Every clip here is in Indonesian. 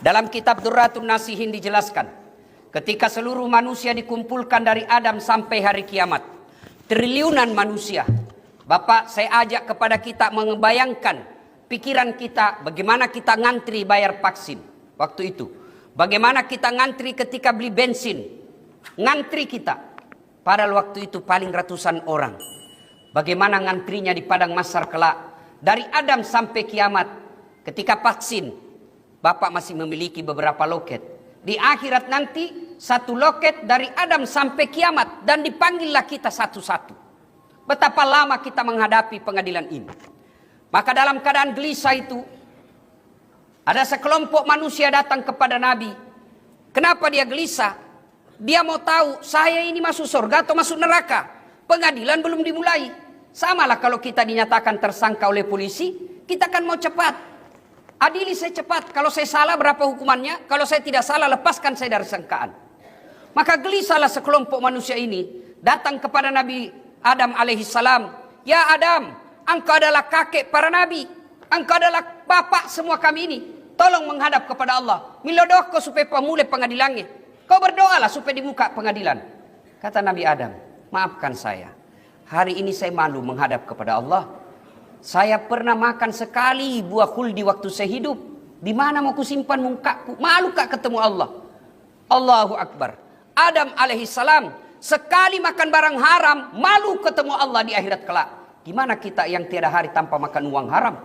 Dalam kitab Durratun Nasihin dijelaskan, ketika seluruh manusia dikumpulkan dari Adam sampai hari kiamat, triliunan manusia, Bapak, saya ajak kepada kita mengebayangkan pikiran kita bagaimana kita ngantri bayar vaksin waktu itu. Bagaimana kita ngantri ketika beli bensin. Ngantri kita. Padahal waktu itu paling ratusan orang. Bagaimana ngantrinya di padang mahsyar kelak. Dari Adam sampai kiamat. Ketika vaksin, Bapak masih memiliki beberapa loket. Di akhirat nanti, satu loket dari Adam sampai kiamat. Dan dipanggillah kita satu-satu. Betapa lama kita menghadapi pengadilan ini. Maka dalam keadaan gelisah itu, ada sekelompok manusia datang kepada Nabi. Kenapa dia gelisah? Dia mau tahu, saya ini masuk surga atau masuk neraka. Pengadilan belum dimulai. Samalah kalau kita dinyatakan tersangka oleh polisi, kita kan mau cepat. Adili saya cepat. Kalau saya salah berapa hukumannya? Kalau saya tidak salah lepaskan saya dari sangkaan. Maka gelisahlah sekelompok manusia ini datang kepada Nabi Adam alaihissalam. Ya Adam, engkau adalah kakek para nabi. Engkau adalah bapak semua kami ini. Tolong menghadap kepada Allah. Milodohko supaya pemulai pengadilannya. Kau berdoalah supaya dibuka pengadilan. Kata Nabi Adam, maafkan saya. Hari ini saya malu menghadap kepada Allah. Saya pernah makan sekali buah khuldi waktu saya hidup. Di mana mau kusimpan mukaku? Malu kak ketemu Allah. Allahu Akbar. Adam alaihissalam sekali makan barang haram, malu ketemu Allah di akhirat kelak. Gimana kita yang tiada hari tanpa makan uang haram?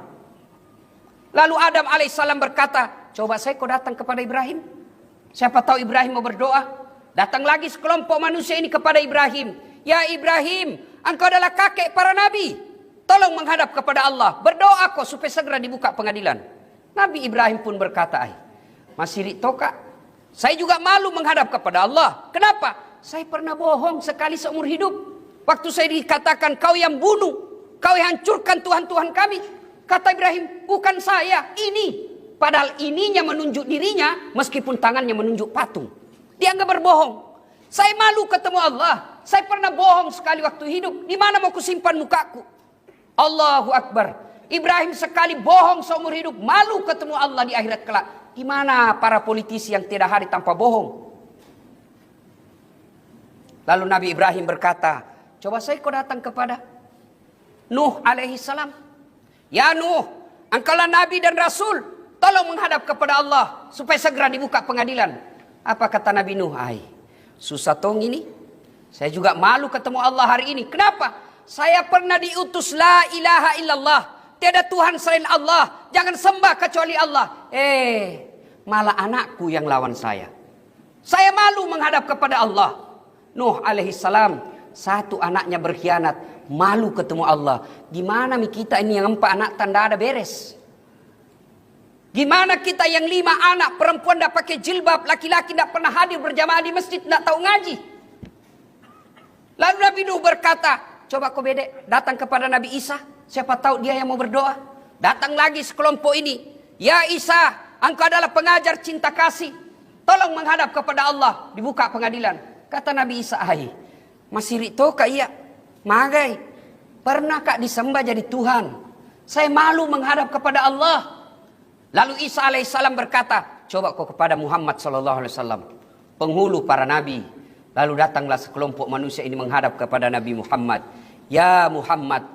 Lalu Adam alaihissalam berkata, coba saya kau datang kepada Ibrahim. Siapa tahu Ibrahim mau berdoa. Datang lagi sekelompok manusia ini kepada Ibrahim. Ya Ibrahim, engkau adalah kakek para nabi. Tolong menghadap kepada Allah. Berdoa kau supaya segera dibuka pengadilan. Nabi Ibrahim pun berkata, masih ritoka. Saya juga malu menghadap kepada Allah. Kenapa? Saya pernah bohong sekali seumur hidup. Waktu saya dikatakan kau yang bunuh. Kau yang hancurkan Tuhan-Tuhan kami. Kata Ibrahim, bukan saya, ini. Padahal ininya menunjuk dirinya, meskipun tangannya menunjuk patung. Dianggap berbohong. Saya malu ketemu Allah. Saya pernah bohong sekali waktu hidup. Di mana mau kusimpan mukaku? Allahu Akbar. Ibrahim sekali bohong seumur hidup. Malu ketemu Allah di akhirat kelak. Gimana para politisi yang tiada hari tanpa bohong? Lalu Nabi Ibrahim berkata, coba saya kau datang kepada Nuh alaihissalam. Ya Nuh, engkaulah Nabi dan Rasul. Tolong menghadap kepada Allah supaya segera dibuka pengadilan. Apa kata Nabi Nuh? Susah tong ini. Saya juga malu ketemu Allah hari ini. Kenapa? Saya pernah diutus la ilaha illallah. Tiada Tuhan selain Allah. Jangan sembah kecuali Allah. Malah anakku yang lawan saya. Saya malu menghadap kepada Allah. Nuh alaihissalam, satu anaknya berkhianat. Malu ketemu Allah. Gimana kita ini yang 4 anak tanda ada beres? Gimana kita yang 5 anak perempuan tidak pakai jilbab, laki-laki tidak pernah hadir berjamaah di masjid, tidak tahu ngaji? Lalu Nabi Nuh berkata, coba kau bedek, datang kepada Nabi Isa. Siapa tahu dia yang mau berdoa. Datang lagi sekelompok ini. Ya Isa, engkau adalah pengajar cinta kasih. Tolong menghadap kepada Allah. Dibuka pengadilan. Kata Nabi Isa, masih rito kak iya. Magai, pernah kak disembah jadi Tuhan. Saya malu menghadap kepada Allah. Lalu Isa alaihissalam berkata, coba kau kepada Muhammad sallallahu alaihi wasallam, penghulu para nabi. Lalu datanglah sekelompok manusia ini menghadap kepada Nabi Muhammad. Ya Muhammad,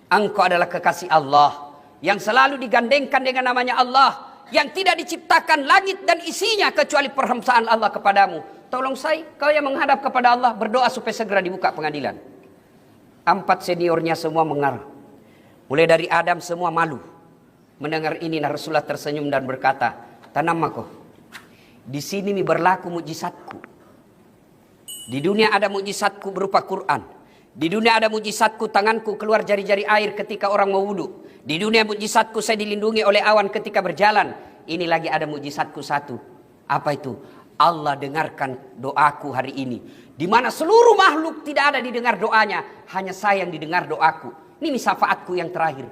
engkau adalah kekasih Allah yang selalu digandengkan dengan namanya Allah, yang tidak diciptakan langit dan isinya kecuali perhamsaan Allah kepadamu. Tolong saya, kau yang menghadap kepada Allah, berdoa supaya segera dibuka pengadilan. 4 seniornya semua mengarah. Mulai dari Adam semua malu. Mendengar ini Rasulullah tersenyum dan berkata, tanam aku. Di sini berlaku mujizatku. Di dunia ada mujizatku berupa Quran. Di dunia ada mujizatku tanganku keluar jari-jari air ketika orang mau wudu. Di dunia mujizatku saya dilindungi oleh awan ketika berjalan. Ini lagi ada mujizatku satu. Apa itu? Allah dengarkan doaku hari ini. Di mana seluruh makhluk tidak ada didengar doanya. Hanya saya yang didengar doaku. Ini syafaatku yang terakhir.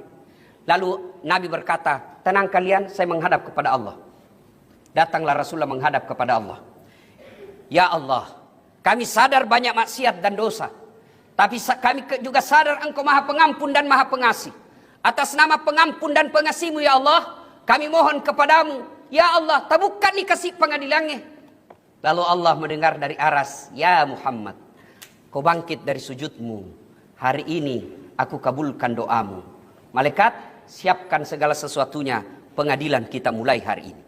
Lalu Nabi berkata, tenang kalian, saya menghadap kepada Allah. Datanglah Rasulullah menghadap kepada Allah. Ya Allah, kami sadar banyak maksiat dan dosa. Tapi kami juga sadar Engkau Maha Pengampun dan Maha Pengasih. Atas nama pengampun dan pengasih-Mu ya Allah, kami mohon kepadamu, Ya Allah, tabukkan ni kasih pengadilannya. Lalu Allah mendengar dari aras, ya Muhammad, kau bangkit dari sujudmu. Hari ini aku kabulkan doamu. Malaikat, siapkan segala sesuatunya. Pengadilan kita mulai hari ini.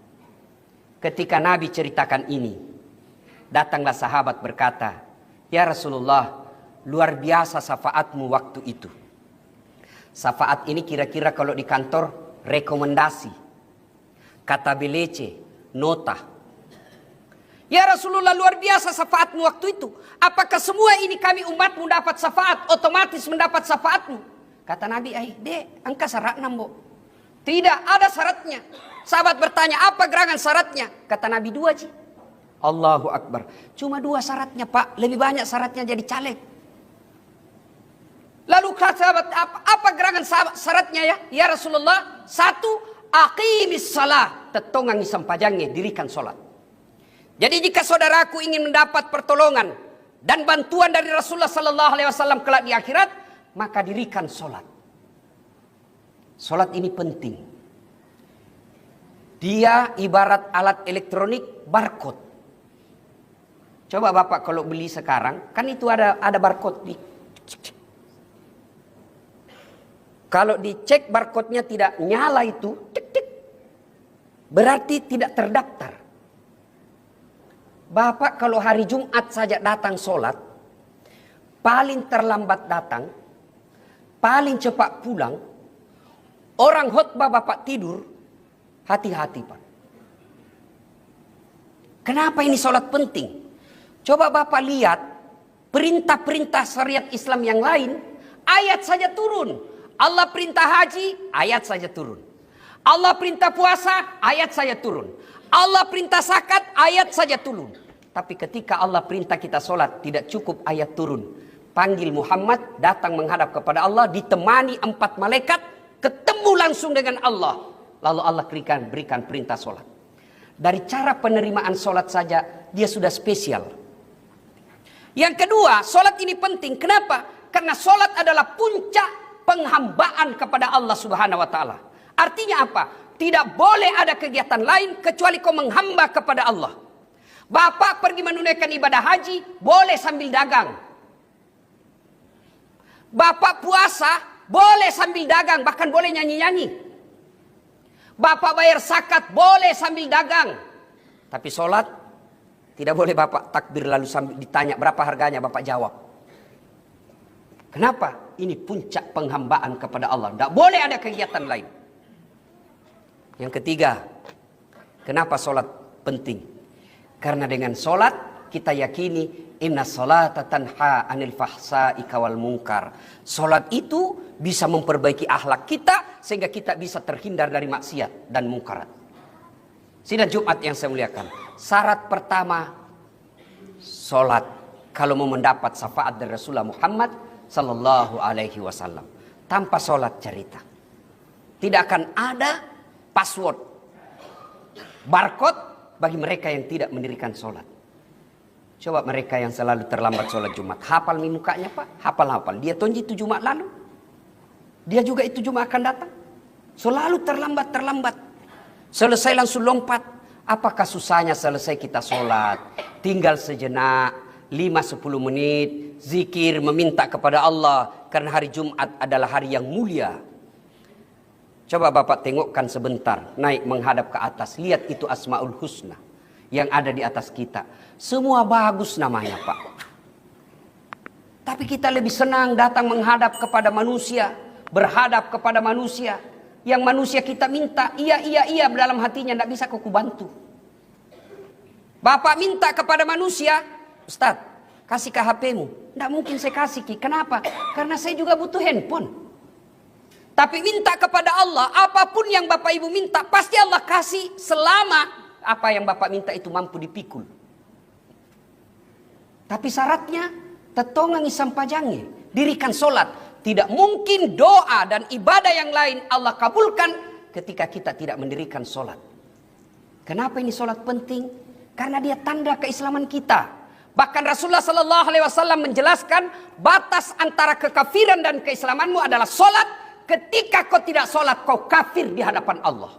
Ketika Nabi ceritakan ini, datanglah sahabat berkata, ya Rasulullah, luar biasa syafaatmu waktu itu. Syafaat ini kira-kira kalau di kantor rekomendasi, kata belece, nota. Ya Rasulullah, luar biasa syafaatmu waktu itu. Apakah semua ini kami umatmu dapat syafaat, otomatis mendapat syafaatmu? Kata Nabi, dek, angka syarat nambo. Tidak, ada syaratnya. Sahabat bertanya, apa gerangan syaratnya? Kata Nabi, 2 ji. Allahu Akbar. Cuma 2 syaratnya Pak, lebih banyak syaratnya jadi caleg. Lalu kata sahabat, apa gerangan syaratnya ya? Ya Rasulullah, 1, aqimis salah. Tetongangi sampajangnya, dirikan sholat. Jadi jika saudaraku ingin mendapat pertolongan dan bantuan dari Rasulullah sallallahu alaihi wasallam kelak di akhirat, maka dirikan salat. Salat ini penting. Dia ibarat alat elektronik barcode. Coba Bapak kalau beli sekarang, kan itu ada barcode di. Kalau dicek barcode-nya tidak nyala itu, berarti tidak terdaftar. Bapak kalau hari Jumat saja datang sholat, paling terlambat datang, paling cepat pulang, orang khutbah Bapak tidur, hati-hati Pak. Kenapa ini sholat penting? Coba Bapak lihat, perintah-perintah syariat Islam yang lain, ayat saja turun. Allah perintah haji, ayat saja turun. Allah perintah puasa, ayat saja turun. Allah perintah zakat, ayat saja turun. Tapi ketika Allah perintah kita sholat, tidak cukup ayat turun. Panggil Muhammad, datang menghadap kepada Allah, ditemani 4 malaikat, ketemu langsung dengan Allah. Lalu Allah berikan perintah sholat. Dari cara penerimaan sholat saja, dia sudah spesial. Yang kedua, sholat ini penting. Kenapa? Karena sholat adalah puncak penghambaan kepada Allah Subhanahu wa Ta'ala. Artinya apa? Tidak boleh ada kegiatan lain kecuali kau menghamba kepada Allah. Bapak pergi menunaikan ibadah haji, boleh sambil dagang. Bapak puasa, boleh sambil dagang, bahkan boleh nyanyi-nyanyi. Bapak bayar zakat, boleh sambil dagang. Tapi sholat, tidak boleh Bapak takbir lalu sambil ditanya berapa harganya, Bapak jawab. Kenapa? Ini puncak penghambaan kepada Allah. Tidak boleh ada kegiatan lain. Yang ketiga, kenapa sholat penting? Karena dengan sholat kita yakini inna sholata tanha anil fahsai wal munkar. Sholat itu bisa memperbaiki akhlak kita sehingga kita bisa terhindar dari maksiat dan munkarat. Sidang Jumat yang saya muliakan, syarat pertama sholat kalau mau mendapat syafaat dari Rasulullah Muhammad sallallahu alaihi wasallam. Tanpa sholat cerita, tidak akan ada password, barcode bagi mereka yang tidak mendirikan sholat. Coba mereka yang selalu terlambat sholat Jumat, hafal mukanya Pak, hafal. Dia tonji itu Jumat lalu, dia juga itu Jumat akan datang. Selalu terlambat. Selesai langsung lompat. Apakah susahnya selesai kita sholat? Tinggal sejenak, 5-10 menit, zikir, meminta kepada Allah. Karena hari Jumat adalah hari yang mulia. Coba Bapak tengokkan sebentar, naik menghadap ke atas. Lihat itu Asmaul Husna yang ada di atas kita. Semua bagus namanya Pak. Tapi kita lebih senang datang menghadap kepada manusia. Berhadap kepada manusia. Yang manusia kita minta, iya dalam hatinya, tidak bisa kau bantu. Bapak minta kepada manusia, Ustaz, kasih ke HP-mu. Tidak mungkin saya kasih Ki. Kenapa? Karena saya juga butuh handphone. Tapi minta kepada Allah, apapun yang Bapak Ibu minta, pasti Allah kasih selama apa yang Bapak minta itu mampu dipikul. Tapi syaratnya, tetongangi sampajangnya, dirikan sholat. Tidak mungkin doa dan ibadah yang lain Allah kabulkan ketika kita tidak mendirikan sholat. Kenapa ini sholat penting? Karena dia tanda keislaman kita. Bahkan Rasulullah Sallallahu Alaihi Wasallam menjelaskan batas antara kekafiran dan keislamanmu adalah sholat. Ketika kau tidak sholat, kau kafir di hadapan Allah.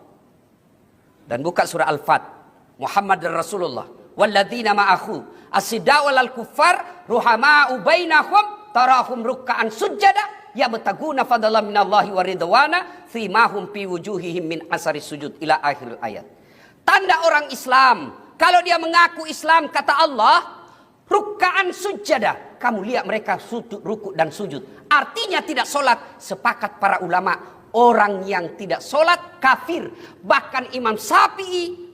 Dan buka surah Al-Fat. Muhammad dan Rasulullah. Walladzina ma'ahu asidau 'alal kuffar ruhama'u bainahum tarahum ruk'an sujada yabtaguna fadlan minallahi wa ridwana fimahum fi wujuhihim min asari sujud ila akhir ayat. Tanda orang Islam, kalau dia mengaku Islam kata Allah, ruk'an sujada. Kamu lihat mereka sujud, ruku dan sujud. Artinya tidak sholat. Sepakat para ulama, orang yang tidak sholat kafir. Bahkan Imam Syafi'i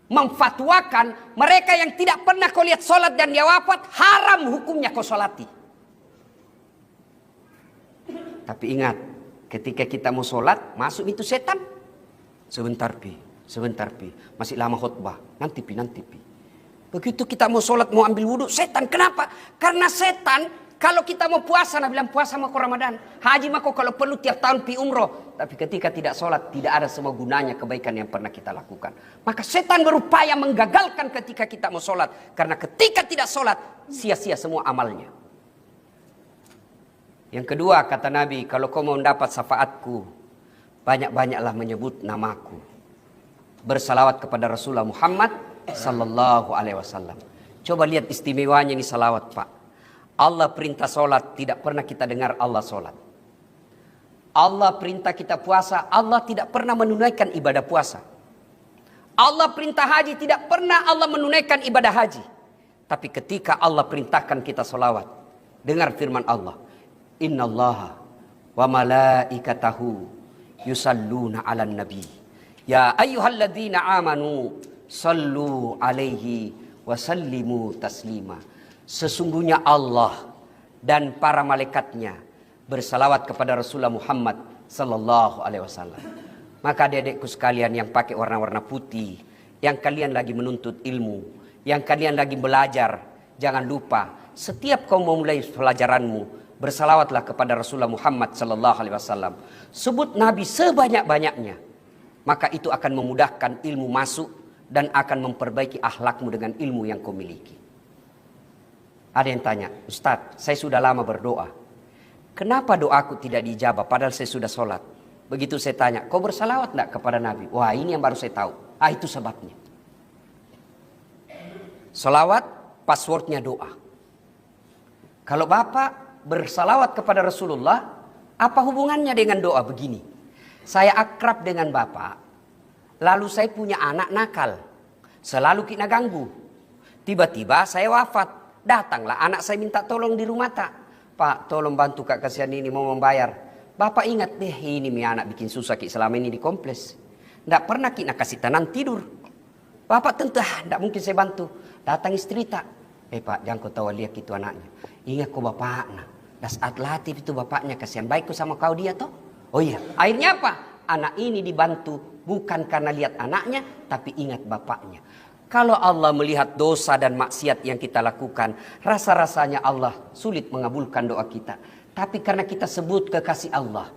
memfatwakan mereka yang tidak pernah kau lihat sholat dan dia wafat, haram hukumnya kau sholati. Tapi ingat, ketika kita mau sholat, masuk itu setan. Sebentar pi, masih lama khutbah, nanti pi. Begitu kita mau sholat, mau ambil wudhu, setan. Kenapa? Karena setan, kalau kita mau puasa, nah bilang puasa mako Ramadan. Haji mako kalau perlu tiap tahun pi umroh. Tapi ketika tidak sholat, tidak ada semua gunanya kebaikan yang pernah kita lakukan. Maka setan berupaya menggagalkan ketika kita mau sholat. Karena ketika tidak sholat, sia-sia semua amalnya. Yang kedua, kata Nabi, kalau kau mau mendapat syafaatku, banyak-banyaklah menyebut namaku. Bersalawat kepada Rasulullah Muhammad Sallallahu Alaihi Wasallam. Coba lihat istimewanya ini salawat, Pak. Allah perintah sholat, tidak pernah kita dengar Allah sholat. Allah perintah kita puasa, Allah tidak pernah menunaikan ibadah puasa. Allah perintah haji, tidak pernah Allah menunaikan ibadah haji. Tapi ketika Allah perintahkan kita sholawat, dengar firman Allah, Innallaha wa malaikatahu yusalluna 'alan nabi. Ya ayyuhalladzina amanu sallu alaihi wa sallimu taslima. Sesungguhnya Allah dan para malaikatnya bersalawat kepada Rasulullah Muhammad sallallahu alaihi wasallam. Maka adik-adikku sekalian yang pakai warna-warna putih, yang kalian lagi menuntut ilmu, yang kalian lagi belajar, jangan lupa setiap kau mau mulai pelajaranmu, bersalawatlah kepada Rasulullah Muhammad sallallahu alaihi wasallam. Sebut Nabi sebanyak-banyaknya. Maka itu akan memudahkan ilmu masuk dan akan memperbaiki akhlakmu dengan ilmu yang kau miliki. Ada yang tanya, Ustadz, saya sudah lama berdoa. Kenapa doaku tidak dijabah padahal saya sudah sholat? Begitu saya tanya, kau bersalawat enggak kepada Nabi? Wah, ini yang baru saya tahu. Itu sebabnya. Salawat, passwordnya doa. Kalau Bapak bersalawat kepada Rasulullah, apa hubungannya dengan doa begini? Saya akrab dengan Bapak, lalu saya punya anak nakal, selalu kita ganggu. Tiba-tiba saya wafat, datanglah anak saya minta tolong di rumah tak. Pak, tolong bantu kak kasihan ini mau membayar. Bapak ingat deh, ini mi anak bikin susah ki selama ini di kompleks. Nggak pernah kita kasih tenang tidur. Bapak tentu nggak mungkin saya bantu. Datang istri tak. Pak, jangan kau tahu lihat itu anaknya. Ingat kau bapaknya. Das atlatif itu bapaknya, kasihan baik kau sama kau dia toh. Oh iya, akhirnya apa? Anak ini dibantu bukan karena lihat anaknya, tapi ingat bapaknya. Kalau Allah melihat dosa dan maksiat yang kita lakukan, rasa-rasanya Allah sulit mengabulkan doa kita. Tapi karena kita sebut kekasih Allah,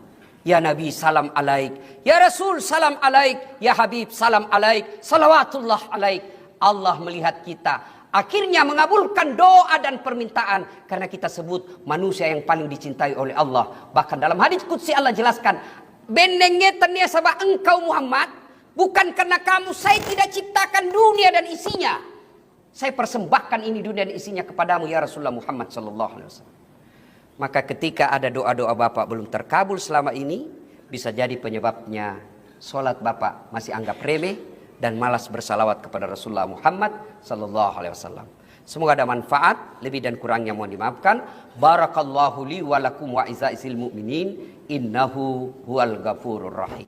ya Nabi salam alaik, ya Rasul salam alaik, ya Habib salam alaik, salawatullah alaik. Allah melihat kita, akhirnya mengabulkan doa dan permintaan karena kita sebut manusia yang paling dicintai oleh Allah. Bahkan dalam hadis qudsi Allah jelaskan, benengetanya sabah engkau Muhammad, bukan karena kamu saya tidak ciptakan dunia dan isinya. Saya persembahkan ini dunia dan isinya kepadamu ya Rasulullah Muhammad sallallahu alaihi wasallam. Maka ketika ada doa-doa Bapak belum terkabul selama ini, bisa jadi penyebabnya sholat Bapak masih anggap remeh dan malas bersalawat kepada Rasulullah Muhammad sallallahu alaihi wasallam. Semoga ada manfaat, lebih dan kurangnya mohon dimaafkan. Barakallahu li wa lakum wa izaisil mu'minin, innahu huwal ghafurur rahim.